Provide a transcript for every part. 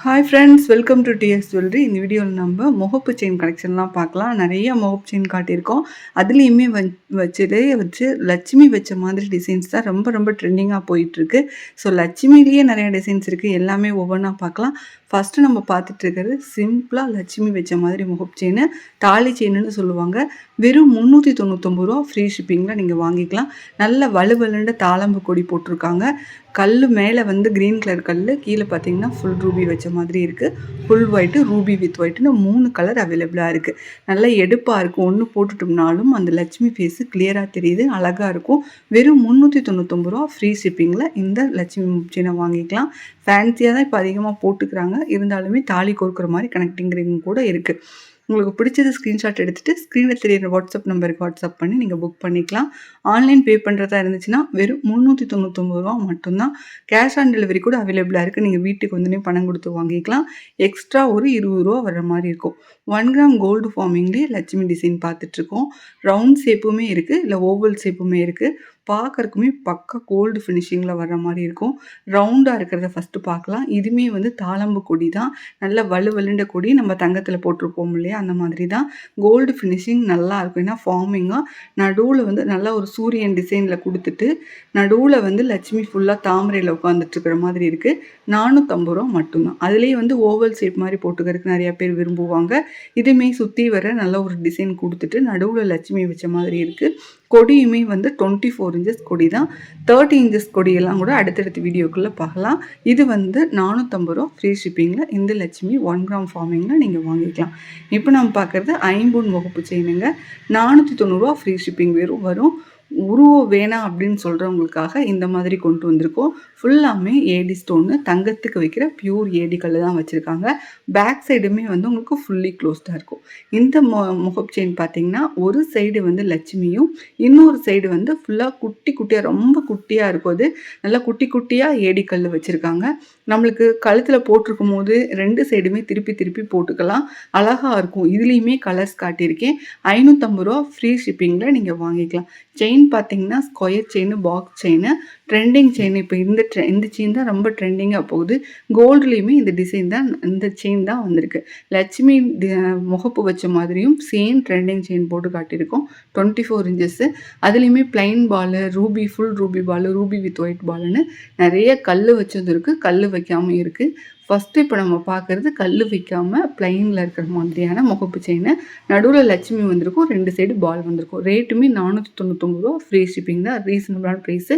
Hi friends, welcome to TS jewellery. இந்த வீடியோவில் நம்ம முகப்பு செயின் கலெக்ஷன்லாம் பார்க்கலாம். நிறைய முகப்பு செயின் காட்டியிருக்கோம். அதுலேயுமே வச்சு லட்சுமி வச்ச மாதிரி டிசைன்ஸ் தான் ரொம்ப ரொம்ப ட்ரெண்டிங்காக போயிட்டுருக்கு. ஸோ லட்சுமிலேயே நிறைய டிசைன்ஸ் இருக்குது. எல்லாமே ஒவ்வொன்றா பார்க்கலாம். ஃபஸ்ட்டு நம்ம பார்த்துட்டு இருக்கிறது சிம்பிளாக லட்சுமி வச்ச மாதிரி முகப்பு செயின், தாலி செயின்னு சொல்லுவாங்க. வெறும் 399 ரூபா ஃப்ரீ ஷிப்பிங்கில் நீங்கள் வாங்கிக்கலாம். நல்ல வலுவலுண்ட தாளம்பு கொடி போட்டிருக்காங்க. கல் மேலே க்ரீன் கலர் கல், கீழே பார்த்தீங்கன்னா ஃபுல் ரூபி வச்ச மாதிரி இருக்குது. ஃபுல் ஒயிட்டு, ரூபி வித் ஒயிட்டுன்னு 3 கலர் அவைலபிளாக இருக்குது. நல்லா எடுப்பாக இருக்கும். ஒன்று போட்டுட்டோம்னாலும் அந்த லட்சுமி ஃபேஸு கிளியராக தெரியுது, அழகாக இருக்கும். வெறும் 399 ரூபா ஃப்ரீ ஷிப்பிங்கில் இந்த லட்சுமி செயினை வாங்கிக்கலாம். ஃபேன்சியாக தான் இப்போ அதிகமாக போட்டுக்கிறாங்க. இருந்தாலுமே தாலி கோர்க்குற மாதிரி கனெக்டிங் ரிங் கூட இருக்குது. உங்களுக்கு பிடிச்சது ஸ்க்ரீன்ஷாட் எடுத்துகிட்டு ஸ்க்ரீனில் தெரியிற வாட்ஸ்அப் நம்பருக்கு வாட்ஸ்அப் பண்ணி நீங்கள் புக் பண்ணிக்கலாம். ஆன்லைன் பே பண்ணுறதா இருந்துச்சுன்னா வெறும் 399 ரூபா மட்டும்தான். கேஷ் ஆன் டெலிவரி கூட அவைலபிளாக இருக்குது. நீங்கள் வீட்டுக்கு வந்து பணம் கொடுத்து வாங்கிக்கலாம். எக்ஸ்ட்ரா ஒரு 20 ரூபா வர்ற மாதிரி இருக்கும். 1 கிராம் கோல்டு ஃபார்மிங்லேயே லட்சுமி டிசைன் பார்த்துட்ருக்கோம். ரவுண்ட் ஷேப்புமே இருக்குது, இல்லை ஓவல் ஷேப்புமே இருக்குது. பார்க்கறக்குமே பக்கா கோல்டு ஃபினிஷிங்கில் வர்ற மாதிரி இருக்கும். ரவுண்டாக இருக்கிறத ஃபஸ்ட்டு பார்க்கலாம். இதுவுமே தாளம்பு கொடி தான். நல்ல வலுவலுண்ட கொடி, நம்ம தங்கத்தில் போட்டிருப்போம் இல்லையா, அந்த மாதிரி தான். கோல்டு ஃபினிஷிங் நல்லா இருக்கும். ஏன்னா ஃபார்மிங்காக நடுவில் நல்லா ஒரு சூரியன் டிசைனில் கொடுத்துட்டு நடுவில் லட்சுமி ஃபுல்லாக தாமரையில் உட்காந்துட்ருக்கிற மாதிரி இருக்குது. 450 ரூபா மட்டும்தான். அதுலேயே ஓவல் ஷேப் மாதிரி போட்டுக்கிறதுக்கு நிறையா பேர் விரும்புவாங்க. இதுவுமே சுற்றி வர நல்ல ஒரு டிசைன் கொடுத்துட்டு நடுவில் லட்சுமி வச்ச மாதிரி இருக்குது. கொடியுமே 24 இன்ச்சஸ் கொடி தான். 30 இன்ச்சஸ் கொடியெல்லாம் கூட அடுத்தடுத்த வீடியோக்குள்ளே பார்க்கலாம். இது 450 ரூபா ஃப்ரீ ஷிப்பிங்கில் இந்த லட்சுமி 1 கிராம் ஃபார்மிங்கில் நீங்கள் வாங்கிக்கலாம். இப்போ நம்ம பார்க்குறது ஐம்பொன் முகப்பு செயினுங்க. 490 ரூபா ஃப்ரீ ஷிப்பிங் வரும். உருவம் வேணாம் அப்படின்னு சொல்கிறவங்களுக்காக இந்த மாதிரி கொண்டு வந்திருக்கோம். ஃபுல்லாமே ஏடி ஸ்டோனு, தங்கத்துக்கு வைக்கிற பியூர் ஏடி கல் தான் வச்சுருக்காங்க. பேக் சைடுமே உங்களுக்கு ஃபுல்லி க்ளோஸ்டாக இருக்கும். இந்த முகப்பு செயின் பார்த்திங்கன்னா ஒரு சைடு லட்சுமியும், இன்னொரு சைடு ஃபுல்லாக குட்டி குட்டியாக, ரொம்ப குட்டியாக இருக்கும். அது நல்லா குட்டி குட்டியாக ஏடி கல் வச்சுருக்காங்க. நம்மளுக்கு கழுத்தில் போட்டிருக்கும் போது 2 சைடுமே திருப்பி திருப்பி போட்டுக்கலாம், அழகாக இருக்கும். இதுலேயுமே கலர்ஸ் காட்டியிருக்கேன். 550 ரூபா ஃப்ரீ ஷிப்பிங்கில் நீங்கள் வாங்கிக்கலாம். செயின் பார்த்திங்கன்னா square chain, box chain, trending chain. இப்போ இந்த செயின் தான் ரொம்ப ட்ரெண்டிங்காக போகுது. கோல்டுலேயுமே இந்த டிசைன் தான், இந்த செயின் தான் வந்திருக்கு. லட்சுமி முகப்பு வச்ச மாதிரியும் சேம் ட்ரெண்டிங் செயின் போட்டு காட்டியிருக்கோம். 24 இன்ச்சஸ்ஸு. அதுலேயுமே plain ball, ruby, full ruby ball, ruby with white பால்னு நிறைய கல் வச்சது இருக்குது, கல் வைக்காமல் இருக்குது. ஃபஸ்ட்டு இப்போ நம்ம பார்க்குறது கல் வைக்காமல் ப்ளைனில் இருக்கிற மாதிரியான முகப்பு செயின். நடுவில் லட்சுமி வந்திருக்கும், 2 சைடு பால் வந்திருக்கும். ரேட்டுமே 499 ரூபா ஃப்ரீ ஷிப்பிங் தான். ரீசனபிளான ப்ரைஸு.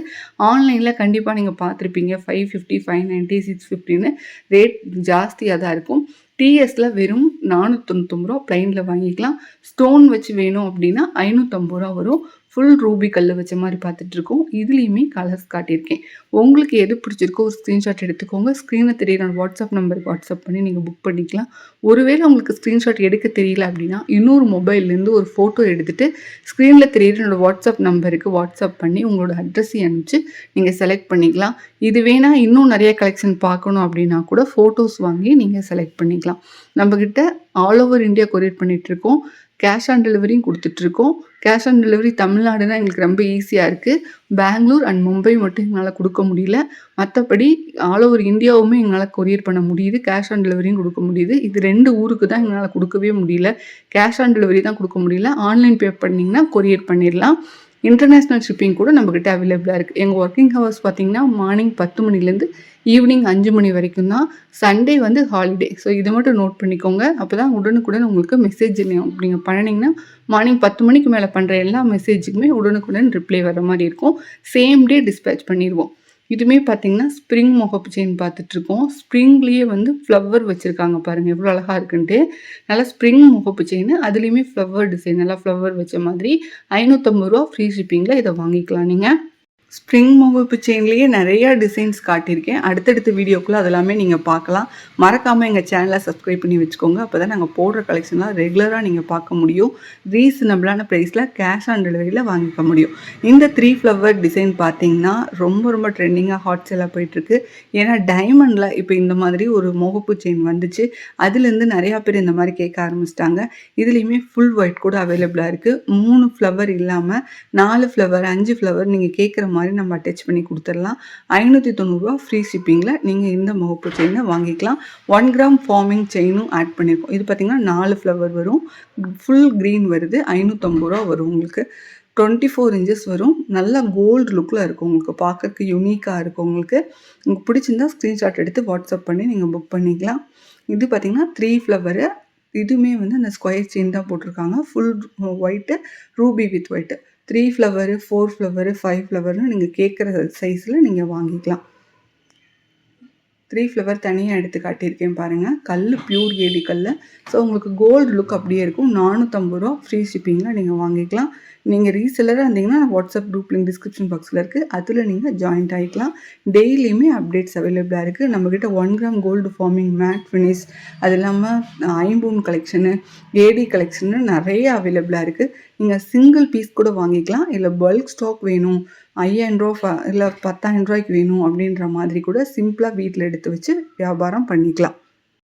ஆன்லைனில் கண்டிப்பாக நீங்கள் பார்த்துருப்பீங்க 550, 590, 650ன்னு ரேட் ஜாஸ்தியாக தான் இருக்கும். டிஎஸில் வெறும் 499 ரூபா ப்ளைனில் வாங்கிக்கலாம். ஸ்டோன் வச்சு வேணும் அப்படின்னா 550 ரூபா வரும். ஃபுல் ரூபி கல் வச்ச மாதிரி பார்த்துட்ருக்கோம். இதுலேயுமே கலர்ஸ் காட்டியிருக்கேன். உங்களுக்கு எது பிடிச்சிருக்கோ ஒரு ஸ்க்ரீன்ஷாட் எடுத்துக்கோங்க. ஸ்க்ரீனில் தெரியிற வாட்ஸ்அப் நம்பருக்கு வாட்ஸ்அப் பண்ணி நீங்கள் புக் பண்ணிக்கலாம். ஒருவேளை உங்களுக்கு ஸ்க்ரீன்ஷாட் எடுக்க தெரியல அப்படின்னா இன்னொரு மொபைல்லேருந்து ஒரு ஃபோட்டோ எடுத்துகிட்டு ஸ்க்ரீனில் தெரியிற என்னோடய வாட்ஸ்அப் நம்பருக்கு வாட்ஸ்அப் பண்ணி உங்களோட அட்ரஸையும் அனுப்பிச்சு நீங்கள் செலக்ட் பண்ணிக்கலாம். இது வேணால் இன்னும் நிறைய கலெக்ஷன் பார்க்கணும் அப்படின்னா கூட ஃபோட்டோஸ் வாங்கி நீங்கள் செலக்ட் பண்ணிக்கலாம். நம்மக்கிட்ட ஆல் ஓவர் இந்தியா கொரியர் பண்ணிகிட்ருக்கோம். கேஷ் ஆன் டெலிவரியும் கொடுத்துட்ருக்கோம். கேஷ் ஆன் டெலிவரி தமிழ்நாடுனா எங்களுக்கு ரொம்ப ஈஸியாக இருக்குது. பெங்களூர் அண்ட் மும்பை மட்டும் எங்களால் கொடுக்க முடியல. மற்றபடி ஆல் ஓவர் இந்தியாவுமே எங்களால் கொரியர் பண்ண முடியுது. கேஷ் ஆன் டெலிவரியும் கொடுக்க முடியுது. இது 2 ஊருக்கு தான் எங்களால் கொடுக்கவே முடியல. கேஷ் ஆன் டெலிவரி தான் கொடுக்க முடியல. ஆன்லைன் பே பண்ணிங்கன்னா கொரியர் பண்ணிடலாம். இன்டர்நேஷ்னல் ஷிப்பிங் கூட நம்மக்கிட்ட அவைலபிளாக இருக்குது. எங்கள் ஒர்க்கிங் ஹவர்ஸ் பார்த்திங்கன்னா மார்னிங் 10 மணிலேருந்து ஈவினிங் 5 மணி வரைக்கும் தான். Sunday holiday. ஸோ இதை மட்டும் நோட் பண்ணிக்கோங்க. அப்போ தான் உடனுக்குடன் உங்களுக்கு மெசேஜ் நீங்கள் பண்ணிங்கன்னா மார்னிங் 10 மணிக்கு மேலே பண்ணுற எல்லா மெசேஜுக்குமே உடனுக்குடன் ரிப்ளை வர மாதிரி இருக்கும். சேம் டே டிஸ்பேச் பண்ணிடுவோம். இதுவுமே பார்த்திங்கன்னா ஸ்ப்ரிங் முகப்பு செயின் பார்த்துட்ருக்கோம். ஸ்ப்ரிங்லேயே ஃப்ளவர் வச்சுருக்காங்க பாருங்கள், எவ்வளோ அழகாக இருக்குன்ட்டு. நல்லா ஸ்ப்ரிங் முகப்பு செயின், அதுலேயுமே ஃப்ளவர் டிசைன், நல்லா ஃப்ளவர் வச்ச மாதிரி 550 ரூபா ஃப்ரீ ஷிப்பிங்கில் இதை வாங்கிக்கலாம் நீங்கள். ஸ்ப்ரிங் முகப்பு செயின்லேயே நிறையா டிசைன்ஸ் காட்டியிருக்கேன். அடுத்தடுத்த வீடியோக்குள்ளே அதெல்லாமே நீங்கள் பார்க்கலாம். மறக்காமல் எங்கள் சேனலை சப்ஸ்கிரைப் பண்ணி வச்சுக்கோங்க. அப்போ தான் நாங்கள் போடுற கலெக்ஷன்லாம் ரெகுலராக நீங்கள் பார்க்க முடியும். ரீசனபிளான ப்ரைஸில் கேஷ் ஆன் டெலிவரியில் வாங்கிக்க முடியும். இந்த 3 ஃப்ளவர் டிசைன் பார்த்திங்கன்னா ரொம்ப ரொம்ப ட்ரெண்டிங்காக ஹாட் சேலாக போயிட்டுருக்கு. ஏன்னா டைமண்டில் இப்போ இந்த மாதிரி ஒரு முகப்பு செயின் வந்துச்சு. அதுலேருந்து நிறையா பேர் இந்த மாதிரி கேட்க ஆரம்பிச்சிட்டாங்க. இதுலேயுமே ஃபுல் ஒயிட் கூட அவைலபிளாக இருக்குது. 3 ஃப்ளவர் இல்லாமல் 4 ஃப்ளவர், 5 ஃப்ளவர் நீங்கள் கேட்குற மாதிரி நம்ம அட்டாச் பண்ணி கொடுத்துடலாம். ரூ. 590 ஃப்ரீ ஷிப்பிங்கில் நீங்கள் இந்த முகப்பு செயினை வாங்கிக்கலாம். 1 கிராம் ஃபார்மிங் செயினும் ஆட் பண்ணியிருக்கோம். இது பார்த்திங்கன்னா 4 ஃப்ளவர் வரும், ஃபுல் க்ரீன் வருது, ரூ. 550 வரும். உங்களுக்கு 24 இன்ச்சஸ் வரும். நல்லா கோல்டு லுக்கில் இருக்கும். உங்களுக்கு பார்க்கறதுக்கு யூனிக்காக இருக்கும். உங்களுக்கு பிடிச்சிருந்தா ஸ்க்ரீன்ஷாட் எடுத்து வாட்ஸ்அப் பண்ணி நீங்கள் புக் பண்ணிக்கலாம். இது பார்த்திங்கன்னா 3 ஃப்ளவரு. இதுவுமே வந்து அந்த ஸ்கொயர் செயின் தான் போட்டிருக்காங்க. Full white, ruby with white. 3 flower, 4 flower, 5 ஃப்ளவர்னு நீங்கள் கேட்குற சைஸில் நீங்கள் வாங்கிக்கலாம். 3 ஃப்ளவர் தனியாக எடுத்து காட்டியிருக்கேன் பாருங்கள். கல் பியூர் ஏடி கல். ஸோ உங்களுக்கு கோல்டு லுக் அப்படியே இருக்கும். ரூ. 450 ஃப்ரீ ஷிப்பிங்கில் நீங்கள் வாங்கிக்கலாம். நீங்கள் ரீசெல்லராக இருந்தீங்கன்னா வாட்ஸ்அப் குரூப் லிங்க் டிஸ்கிரிப்ஷன் பாக்ஸில் இருக்குது. அதில் நீங்கள் ஜாயின்ட் ஆகிக்கலாம். டெய்லியுமே அப்டேட்ஸ் அவைலபிளாக இருக்குது. நம்மக்கிட்ட 1 gram gold forming, matte finish, அது இல்லாமல் ஐம்பூன் கலெக்ஷனு, ஏடி கலெக்ஷனு நிறைய அவைலபிளாக இருக்குது. நீங்கள் சிங்கிள் பீஸ் கூட வாங்கிக்கலாம். இல்லை பல்க் ஸ்டாக் வேணும், ரூ. 5000 இல்லை ரூ. 10,000 வேணும் அப்படின்ற மாதிரி கூட சிம்பிளாக வீட்டில் எடுத்து வச்சு வியாபாரம் பண்ணிக்கலாம்.